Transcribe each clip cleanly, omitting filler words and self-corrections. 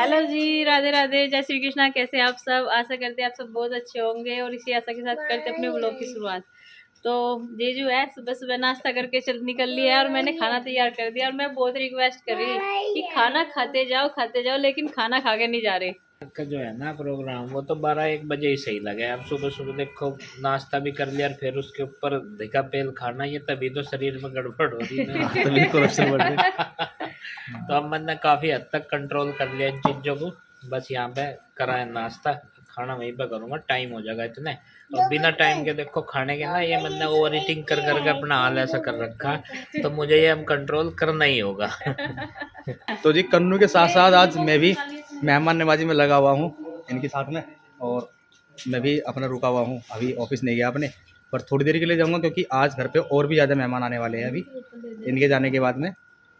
Hello जी, राधे राधे, जय श्री कृष्णा। कैसे आप सब? आशा करते हैं आप सब बहुत अच्छे होंगे और इसी आशा के साथ करते अपने व्लॉग की शुरुआत। तो जीजू है सुबह सुबह नाश्ता करके चल निकल लिया है और मैंने खाना तैयार कर दिया और मैं बहुत रिक्वेस्ट कर रही कि खाना खाते जाओ लेकिन खाना खा के नहीं जा रहे। का जो है ना प्रोग्राम वो तो 12-1 बजे ही सही लगे। अब सुबह सुबह देखो नाश्ता भी कर लिया और फिर उसके ऊपर धिका पेल खाना, ये तभी तो शरीर में गड़बड़ हो रही है ना। हाँ, तभी कोलेस्ट्रॉल बढ़ रही है। तो अब मैंने काफी हद तक कंट्रोल कर लिया इन चीजों को। बस यहाँ पे करा है नाश्ता, खाना वहीं पे करूंगा, टाइम हो जाएगा इतने। तो बिना टाइम के देखो खाने के ना, ये मैंने ओवर ईटिंग कर करके अपना हाल ऐसा कर रखा है, तो मुझे ये अब कंट्रोल करना ही होगा। तो जी कन्नू के साथ साथ आज मैं भी मेहमान नवाजी में लगा हुआ हूँ इनके साथ में, और मैं भी अपना रुका हुआ हूँ। अभी ऑफिस नहीं गया अपने, पर थोड़ी देर के लिए जाऊँगा क्योंकि आज घर पे और भी ज़्यादा मेहमान आने वाले हैं। अभी इनके जाने के बाद में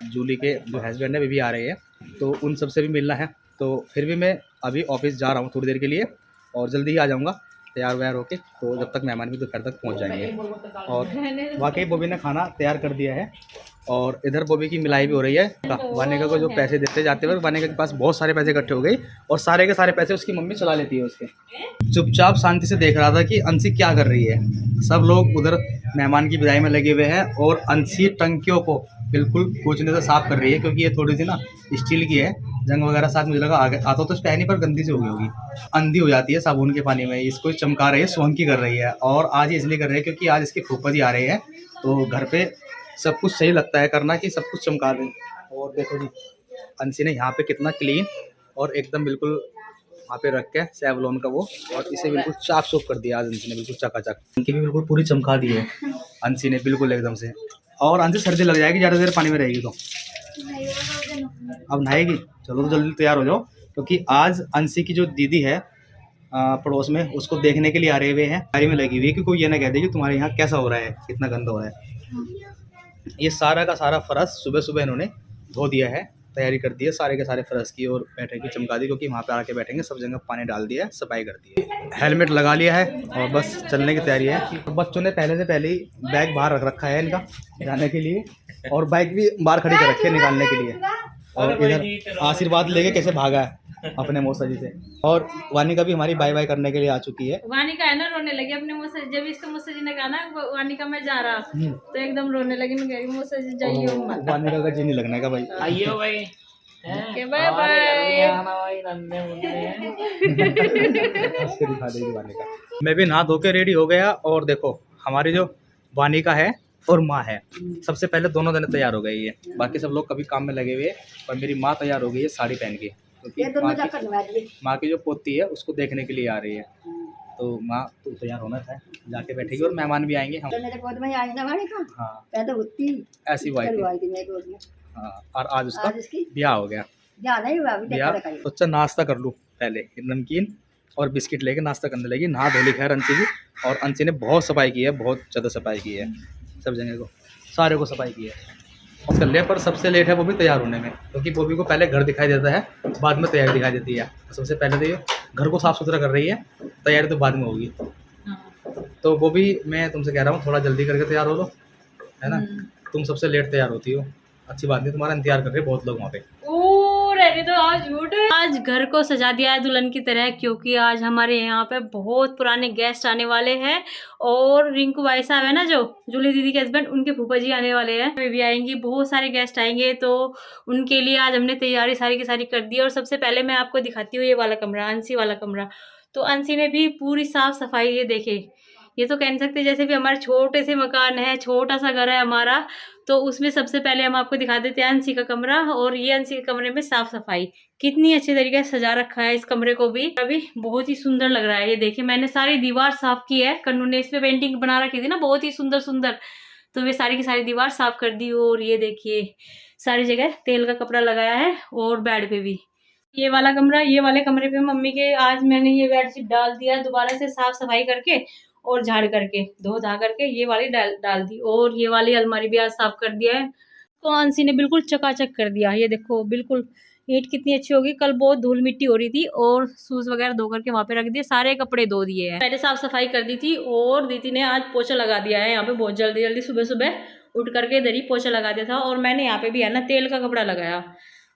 जूली के जो हस्बैंड है वे भी आ रहे हैं, तो उन सब से भी मिलना है। तो फिर भी मैं अभी ऑफिस जा रहा हूँ थोड़ी देर के लिए और जल्दी ही आ जाऊँगा तैयार व्यार होके। तो जब तक मेहमान भी दोपहर तक पहुँच जाएंगे। और वाकई बॉबी ने खाना तैयार कर दिया है और इधर बॉबी की मिलाई भी हो रही है। वानिका को जो पैसे देते जाते हुए वानिका के पास बहुत सारे पैसे इकट्ठे हो गए और सारे के सारे पैसे उसकी मम्मी चला लेती है उसके। चुपचाप शांति से देख रहा था कि अंशी क्या कर रही है। सब लोग उधर मेहमान की विदाई में लगे हुए हैं और अंशी टंकियों को बिल्कुल पोंछने से साफ कर रही है, क्योंकि ये थोड़ी सी ना स्टील की है, जंग वगैरह साथ मुझे लगा आता तो इस पहनी पर गंदी से हो गई होगी, अंधी हो जाती है साबुन के पानी में। इसको चमका रही है, सोहंकी कर रही है। और आज इसलिए कर रही है क्योंकि आज इसके फूफा जी आ रहे हैं, तो घर पे सब कुछ सही लगता है करना कि सब कुछ चमका दें। और देखो जी अंशी ने यहाँ पे कितना क्लीन और एकदम बिल्कुल वहाँ पे रख के सेवलॉन का वो, और इसे बिल्कुल साफ सुफ कर दिया आज अंशी ने, बिल्कुल चकाचक। उनकी भी बिल्कुल पूरी चमका दी है अंशी ने बिल्कुल एकदम से। और अंशी सर्दी लग जाएगी ज़्यादा देर पानी में रहेगी तो। अब नहाएगी, चलो तो जल्दी तैयार हो जाओ, क्योंकि आज अंशी की जो दीदी है पड़ोस में, उसको देखने के लिए आ रहे हुए हैं। गाड़ी में लगी हुई है कि कोई ये ना कह दे कि तुम्हारे यहाँ कैसा हो रहा है, कितना गंदा हो रहा है। ये सारा का सारा फर्श सुबह सुबह इन्होंने धो दिया है, तैयारी कर दी है सारे के सारे फर्श की, और बैठे की चमका दी, क्योंकि वहाँ पे आके बैठेंगे। सब जगह पानी डाल दिया है, सफाई कर दी है, हेलमेट लगा लिया है और बस चलने की तैयारी है। बच्चों ने पहले से पहले ही बैग बाहर रख रखा है इनका जाने के लिए, और बाइक भी बाहर खड़ी कर रखी है निकालने के लिए। और इधर आशीर्वाद लेके कैसे भागा है अपने मौसा जी से। और वानिका भी हमारी बाय बाय करने के लिए आ चुकी है। वानिका है ना रोने लगी अपने मौसा, जब इसका मौसा जी ने कहा ना वानिका मैं जा रहा तो एकदम रोने लगी। मैं कह रही मौसा जी जाइए मत। वानिका का जी नहीं लगने का भाई। आइयो भाई, के बाय बाय। उसके दिखा देगी वानिका। मैं भी नहा धो के रेडी हो गया, और देखो हमारी जो वानिका है और माँ है, सबसे पहले दोनों जने तैयार हो गई है। बाकी सब लोग कभी काम में लगे हुए, और मेरी माँ तैयार हो गई है साड़ी पहन के, क्योंकि माँ की जो पोती है उसको देखने के लिए आ रही है। तो माँ तो तैयार होना था, जाके बैठेगी और मेहमान भी आएंगे हम। हाँ ऐसी हुआ थी। हाँ, और आज उसका ब्याह हो गया। ब्याह तो अच्छा नाश्ता कर लूँ पहले, नमकीन और बिस्किट लेके नाश्ता करने लगी। नहा धो ली खैर अंशी की, और अंशी ने बहुत सफाई की है, बहुत ज़्यादा सफाई की है, सब जगह को सारे को सफाई की है। और चल पर सबसे लेट है वो भी तैयार होने में, क्योंकि बॉबी को पहले घर दिखाई देता है, बाद में तैयारी दिखाई देती है। सबसे पहले तो ये घर को साफ़ सुथरा कर रही है, तैयारी तो बाद में होगी। तो वो भी मैं तुमसे कह रहा हूँ थोड़ा जल्दी करके तैयार हो लो, है ना। तुम सबसे लेट तैयार होती हो, अच्छी बात नहीं, तुम्हारा इंतजार कर रहे हैं बहुत लोग वहाँ पे। रहने तो आज झूठ। आज घर को सजा दिया है दुल्हन की तरह, क्योंकि आज हमारे यहाँ पे बहुत पुराने गेस्ट आने वाले हैं। और रिंकू भाई साहब है ना जो जूली दीदी के हस्बैंड, उनके फूफा जी आने वाले हैं, वे भी आएंगी, बहुत सारे गेस्ट आएंगे। तो उनके लिए आज हमने तैयारी सारी की सारी कर दी। और सबसे पहले मैं आपको दिखाती हूँ ये वाला कमरा, अंशी वाला कमरा। तो अंशी ने भी पूरी साफ सफाई, ये देखे, ये तो कह नहीं सकते, जैसे भी हमारे छोटे से मकान है, छोटा सा घर है हमारा, तो उसमें सबसे पहले हम आपको दिखा देते हैं अंशी का कमरा। और ये अंशी के कमरे में साफ सफाई कितनी अच्छी तरीके से सजा रखा है। इस कमरे को भी अभी बहुत ही सुंदर लग रहा है। ये देखिए मैंने सारी दीवार साफ की है, कन्नू ने इस पे पेंटिंग बना रखी थी ना बहुत ही सुंदर सुंदर, तो वे सारी की सारी दीवार साफ कर दी। और ये देखिए सारी जगह तेल का कपड़ा लगाया है, और बेड पे भी। ये वाला कमरा, ये वाले कमरे पे मम्मी के आज मैंने ये बेडशीट डाल दिया दोबारा से साफ सफाई करके, और झाड़ करके धो धा करके ये वाली डाल दी। और ये वाली अलमारी भी आज साफ कर दिया है। तो अंशी ने बिल्कुल चकाचक कर दिया। ये देखो बिल्कुल ईंट कितनी अच्छी होगी। कल बहुत धूल मिट्टी हो रही थी, और शूज वगैरह धो करके वहां पे रख दिए, सारे कपड़े धो दिए हैं, मैंने साफ सफाई कर दी थी। और दीदी ने आज पोछा लगा दिया है यहाँ पे, बहुत जल्दी जल्दी सुबह सुबह उठ करके इधर ही पोछा लगा दिया था। और मैंने यहाँ पे भी है ना तेल का कपड़ा लगाया,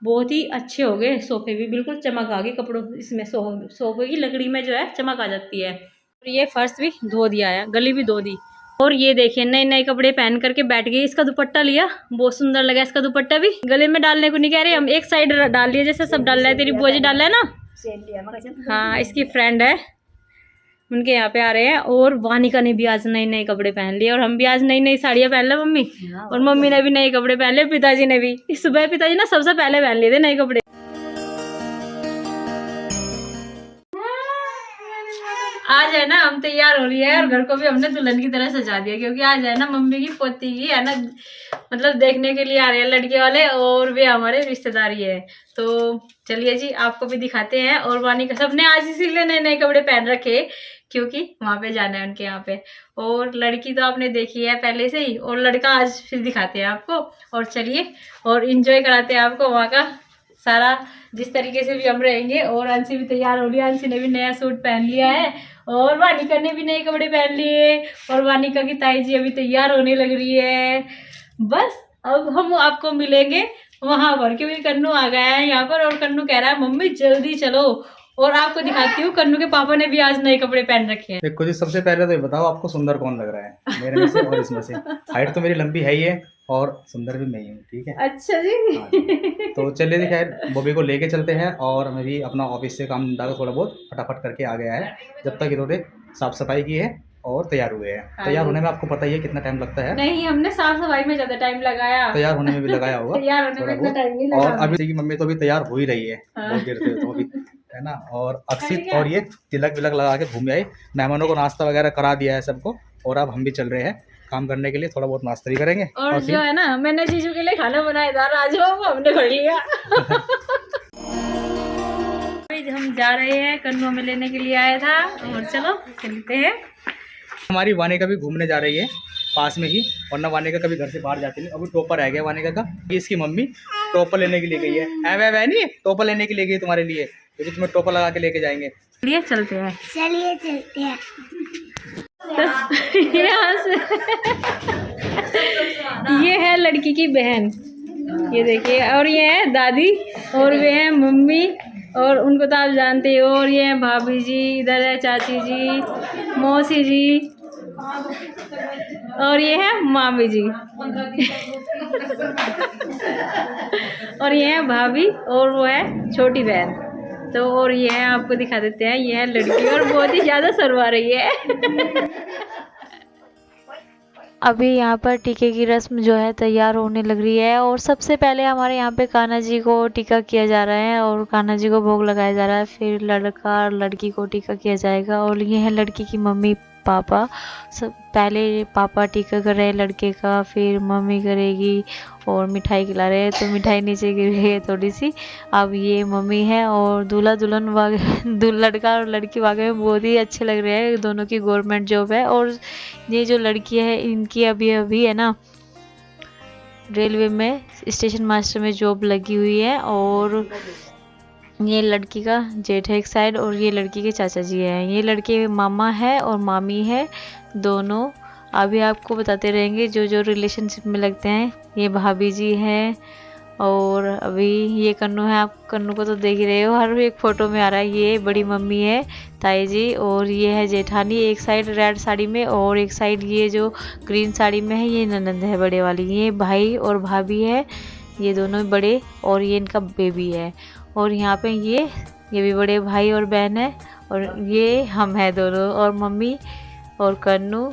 बहुत ही अच्छे हो गए सोफे भी, बिल्कुल चमक आ गई कपड़ों इसमें, सोफे की लकड़ी में जो है चमक आ जाती है। और ये फर्श भी धो दिया है, गली भी धो दी। और ये देखिए नए नए कपड़े पहन करके बैठ गई। इसका दुपट्टा लिया, बहुत सुंदर लगा इसका दुपट्टा भी। गले में डालने को नहीं कह रहे हम, एक साइड डाल लिया जैसे सब डाल रहा है। तेरी बुआ जी डाल रहा है ना, हाँ इसकी फ्रेंड है, उनके यहाँ पे आ रहे हैं। और वानिका ने भी आज नए नए कपड़े पहन लिए, और हम भी आज नई नई साड़ियाँ पहन ले मम्मी, और मम्मी ने भी नए कपड़े पहन लिए, पिताजी ने भी। सुबह पिताजी ना सबसे पहले पहन लिए थे नए कपड़े। आज है ना हम तैयार हो रही है, और घर को भी हमने दुल्हन की तरह सजा दिया, क्योंकि आज है ना मम्मी की पोती की है ना, मतलब देखने के लिए आ रहे हैं लड़के वाले, और वे हमारे रिश्तेदारी है। तो चलिए जी आपको भी दिखाते हैं। और वानी का सबने आज इसीलिए नए नए कपड़े पहन रखे, क्योंकि वहाँ पे जाना है उनके यहाँ पे। और लड़की तो आपने देखी है पहले से ही, और लड़का आज फिर दिखाते हैं आपको। और चलिए और इंजॉय कराते हैं आपको वहाँ का सारा, जिस तरीके से भी हम रहेंगे। और अंशी भी तैयार हो लिया, अंशी ने भी नया सूट पहन लिया है, और वानिका ने भी नए कपड़े पहन लिए, और वानिका की ताई जी अभी तैयार होने लग रही है। बस अब हम आपको मिलेंगे वहां पर, क्योंकि कन्नू आ गया है यहाँ पर, और कन्नू कह रहा है मम्मी जल्दी चलो। और आपको दिखाती हूँ कन्नू के पापा ने भी आज नए कपड़े पहन रखे हैं। देखो जी, सबसे पहले तो ये बताओ आपको सुंदर कौन लग रहा है मेरे में से और इसमें से? हाइट तो मेरी लंबी है ही है, और सुंदर भी मैं ही हूँ, ठीक है। अच्छा जी। हाँ जी। तो चलिए जी, खैर बॉबी को लेके चलते हैं, और मैं भी अपना ऑफिस से काम धंधा थोड़ा बहुत फटाफट करके आ गया है। जब तक इन्होंने साफ सफाई की है और तैयार हुए हैं। हाँ तैयार जी। होने में आपको पता ही है कितना टाइम लगता है। नहीं, हमने साफ सफाई में ज्यादा टाइम लगाया, तैयार होने में भी लगाया होगा तैयार होने में थोड़ा इतना टाइम नहीं बहुत। लगा। और अभी की मम्मी तो अभी तैयार हो ही रही है, हाँ। बहुत देर से तो अभी, है ना। और अक्षित और ये तिलक विलक लगा के घूम आए, मेहमानों को नाश्ता वगैरह करा दिया है सबको। और अब हम भी चल रहे हैं काम करने के लिए, थोड़ा बहुत नाश्ता भी करेंगे। और जो है ना मैंने जीजू के लिए खाना बनाया था राजू, वो हमने कर लिया। हम जा रहे हैं, कन्नू में लेने के लिए आया था, और चलो चलते हैं। हमारी वानिका भी घूमने जा रही है पास में ही, वरना वानिका कभी घर से बाहर जाती नहीं। अभी टोपर रह गया वानिका का, ये इसकी मम्मी टोपर लेने के लिए गई है। नहीं टोपर लेने के लिए गई तुम्हारे लिए, क्योंकि तुम्हें टोपर लगा के लेके जाएंगे। चलिए चलते हैं, चलिए चलते हैं। यहाँ से ये है लड़की की बहन, ये देखिए, और ये है दादी, और वे है मम्मी, और उनको तो आप जानते हो। और ये है भाभी जी, इधर है चाची जी, मौसी जी, और ये है मामी जी। और ये है भाभी, और वो है छोटी बहन। तो और ये है, आपको दिखा देते हैं, ये है लड़की, और बहुत ही ज़्यादा शर्मा रही है। अभी यहाँ पर टीके की रस्म जो है तैयार होने लग रही है, और सबसे पहले हमारे यहाँ पे कान्हा जी को टीका किया जा रहा है, और कान्हा जी को भोग लगाया जा रहा है। फिर लड़का और लड़की को टीका किया जाएगा। और ये है लड़की की मम्मी पापा। सब पहले पापा टीका कर रहे हैं लड़के का, फिर मम्मी करेगी, और मिठाई खिला रहे हैं, तो मिठाई नीचे गिर गई है थोड़ी सी। अब ये मम्मी है, और दूल्हा दुल्हन लड़का और लड़की वाकई में बहुत ही अच्छे लग रहे हैं, दोनों की गवर्नमेंट जॉब है। और ये जो लड़की है इनकी अभी अभी है ना रेलवे में स्टेशन मास्टर में जॉब लगी हुई है। और ये लड़की का जेठ है एक साइड, और ये लड़की के चाचा जी हैं। ये लड़के मामा है और मामी है दोनों। अभी आपको बताते रहेंगे जो जो रिलेशनशिप में लगते हैं। ये भाभी जी है, और अभी ये कन्नू है। आप कन्नू को तो देख ही रहे हो, हर एक फ़ोटो में आ रहा है। ये बड़ी मम्मी है ताई जी, और ये है जेठानी, एक साइड रेड साड़ी में, और एक साइड ये जो ग्रीन साड़ी में है ये ननंद है बड़े वाली। ये भाई और भाभी है, ये दोनों बड़े, और ये इनका बेबी है। और यहाँ पे ये भी बड़े भाई और बहन है, और ये हम हैं दोनों, और मम्मी और कन्नू।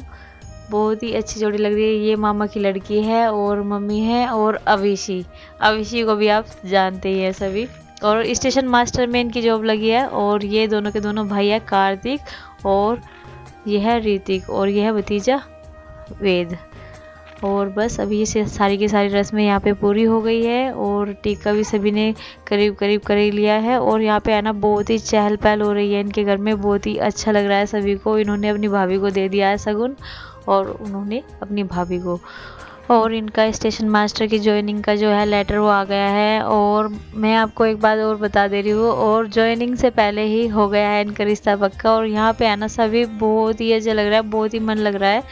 बहुत ही अच्छी जोड़ी लग रही है। ये मामा की लड़की है, और मम्मी है, और अविशी को भी आप जानते ही हैं सभी। और स्टेशन मास्टर में इनकी जॉब लगी है। और ये दोनों के दोनों भाई है, कार्तिक, और ये है ऋतिक, और ये है भतीजा वेद। और बस अभी ये सारी की सारी रस्में यहाँ पे पूरी हो गई है, और टीका भी सभी ने करीब करीब कर ही लिया है। और यहाँ पे है ना बहुत ही चहल पहल हो रही है इनके घर में, बहुत ही अच्छा लग रहा है सभी को। इन्होंने अपनी भाभी को दे दिया है शगुन, और उन्होंने अपनी भाभी को। और इनका स्टेशन मास्टर की ज्वाइनिंग का जो है लेटर वो आ गया है। और मैं आपको एक बात और बता दे रही हूँ, और ज्वाइनिंग से पहले ही हो गया है इनका रिश्ता पक्का। और यहाँ पे आना सभी बहुत ही अच्छा लग रहा है, बहुत ही मन लग रहा है।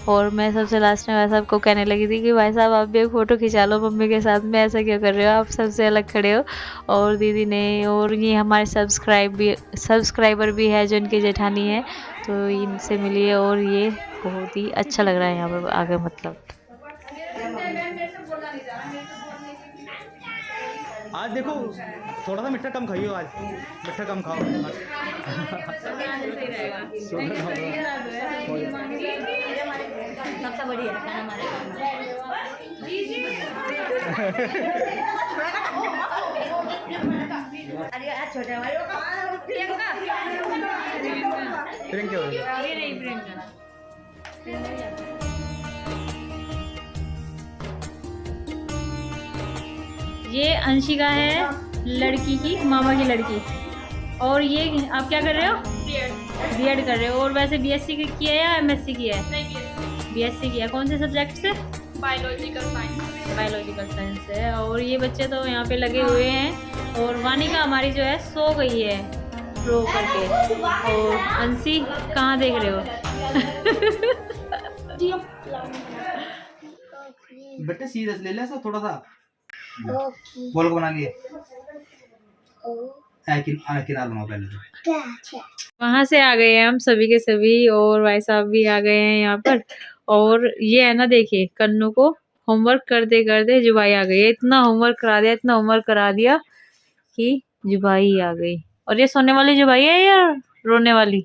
और मैं सबसे लास्ट में भाई साहब को कहने लगी थी कि भाई साहब आप भी एक फ़ोटो खिंचा लो मम्मी के साथ में, ऐसा क्यों कर रहे हो, आप सबसे अलग खड़े हो। और दीदी ने, और ये हमारे सब्सक्राइबर भी है जो इनकी जेठानी है, तो इनसे मिलिए। और ये बहुत ही अच्छा लग रहा है यहाँ पर आगे, मतलब आज देखो थोड़ा सा मीठा कम खाइयो, आज मीठा कम खाओ। सबसे बढ़िया है हमारे छोटे प्रियंका हो गया। ये नहीं प्रियंका। ये अंशिका है, लड़की की मामा की लड़की। और ये आप क्या कर रहे हो? बीएड कर रहे हो। और वैसे बीएससी किया है या एमएससी किया है? नहीं, बीएससी किया। कौन से सब्जेक्ट से? Biological science. बायोलॉजिकल साइंस है। और ये बच्चे तो यहाँ पे लगे हुए हैं। और वानिका हमारी जो है सो गई है रो करके। और अंशी कहाँ देख रहे हो? बेटे सीरियस ले ले सो थोड़ा सा। बोल को बना लिए। किनार बनाओ पहले। वहाँ से आ गए हैं हम सभी के सभी, और भाई साहब भी आ गए हैं यहाँ पर। और ये है ना, देखिए कन्नू को होमवर्क करते करते जुबाई आ गई है। इतना होमवर्क करा दिया, इतना होमवर्क करा दिया कि जुबाई आ गई। और ये सोने वाली जुबाई है या रोने वाली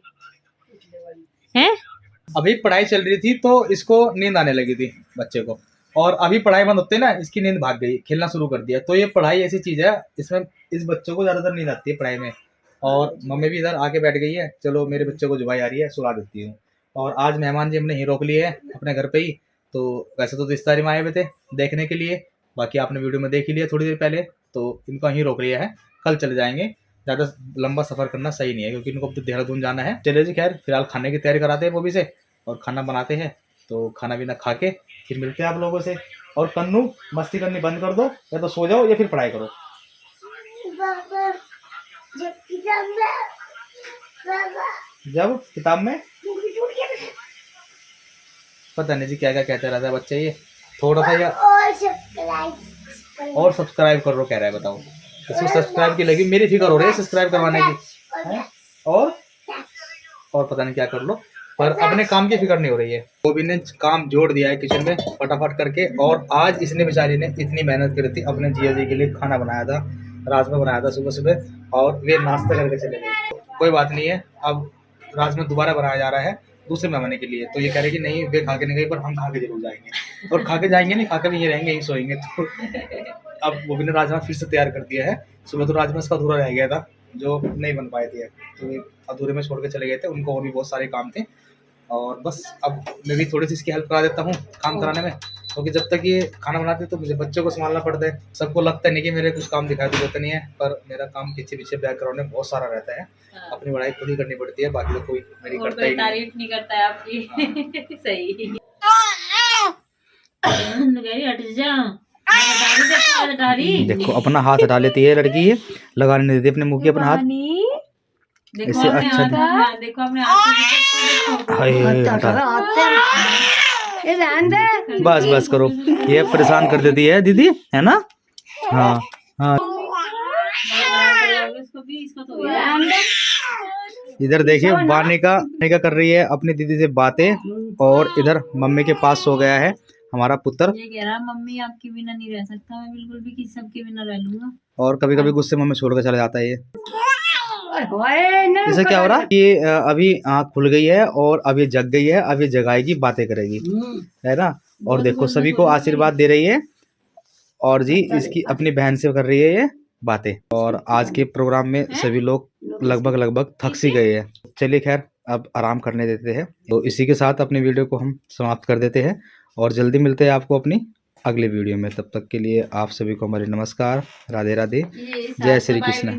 है? अभी पढ़ाई चल रही थी तो इसको नींद आने लगी थी बच्चे को, और अभी पढ़ाई बंद होते ना इसकी नींद भाग गई, खेलना शुरू कर दिया। तो ये पढ़ाई ऐसी चीज है, इसमें इस बच्चों को ज्यादातर नींद आती है पढ़ाई में। और मम्मी भी इधर आके बैठ गई है, चलो मेरे बच्चे को जुबाई आ रही है सुला देती हूँ। और आज मेहमान जी हमने ही रोक लिए है अपने घर पे ही। तो वैसे तो रिश्तेदारी में आए हुए थे देखने के लिए, बाकी आपने वीडियो में देख ही लिया थोड़ी देर पहले। तो इनको ही रोक लिया है, कल चले जाएंगे। ज़्यादा लंबा सफ़र करना सही नहीं है क्योंकि इनको अब तो देहरादून जाना है। चलिए जी, खैर फिलहाल खाने की तैयारी कराते हैं वो भी से, और खाना बनाते हैं। तो खाना पीना खा के फिर मिलते हैं आप लोगों से। और कन्नू मस्ती करनी बंद कर दो, या तो सो जाओ या फिर पढ़ाई करो। जब किताब में पता नहीं जी क्या क्या कहते रहता है बच्चे ये, थोड़ा सा या और सब्सक्राइब कर लो कह रहा है। बताओ इसको सब्सक्राइब की लगी, मेरी फिक्र हो रही है सब्सक्राइब करवाने की है? और पता नहीं क्या कर लो, पर अपने काम की फिक्र नहीं हो रही है। वो भी ने काम जोड़ दिया है किचन में फटाफट करके। और आज इसने बेचारी ने इतनी मेहनत करी थी, अपने जिया जी के लिए खाना बनाया था, राजमा बनाया था सुबह सुबह, और वे नाश्ता करके चले गए। कोई बात नहीं है, अब राजमा दोबारा बनाया जा रहा है दूसरे मेहमान के लिए। तो ये कह रहे कि नहीं वे खा के नहीं गए, पर हम खा के जरूर जाएंगे। और खा के जाएंगे नहीं, खा के भी ये रहेंगे, यहीं सोएंगे। तो अब वो भी ने राजमा फिर से तैयार कर दिया है। सुबह तो राजमा इसका अधूरा रह गया था जो नहीं बन पाए थे, तो अधूरे में छोड़ के चले गए थे, उनको और भी बहुत सारे काम थे। और बस अब मैं भी थोड़ी सी इसकी हेल्प करा देता हूँ काम कराने में, क्योंकि जब तक ये खाना बनाते तो मुझे बच्चों को संभालना पड़ता है। सबको लगता नहीं कि मेरे कुछ काम दिखाई देता नहीं है, पर मेरा काम पीछे पीछे बैकग्राउंड में बहुत सारा रहता है। अपनी पढ़ाई खुद ही करनी पड़ती है, बाकी तो कोई मेरी और करता कोई ही नहीं। तारीफ नहीं करता है आपकी। सही। हट जा। देखो अपना हाथ हटा लेती है लड़की, ये लगाने नहीं देती अपने मुंह की अपना हाथ। देखो इससे अपने अच्छा हाथ, देखो अपने हाथ हाय हटा। बस बस करो, ये परेशान कर देती है दीदी, है ना? हाँ हाँ। इधर देखिए वानिका कर रही है अपनी दीदी से बातें, और इधर मम्मी के पास सो गया है हमारा पुत्र। ये कह रहा मम्मी आपके बिना नहीं रह सकता, मैं बिल्कुल भी किसी सबके बिना रह लूंगा। और कभी कभी गुस्से में छोड़ कर चला जाता है ये। इसे क्या हो रहा है? ये अभी आँख खुल गई है और अब ये जग गई है, अब ये जगाएगी, बातें करेगी, है ना? और देखो सभी को आशीर्वाद दे रही है, और जी इसकी अपनी बहन से कर रही है ये बातें। और आज के प्रोग्राम में सभी लोग लगभग थक सी गए हैं। चलिए खैर अब आराम करने देते हैं। तो इसी के साथ अपनी वीडियो को हम समाप्त कर देते हैं, और जल्दी मिलते हैं आपको अपनी अगले वीडियो में। तब तक के लिए आप सभी को हमारे नमस्कार, राधे राधे, जय श्री कृष्ण।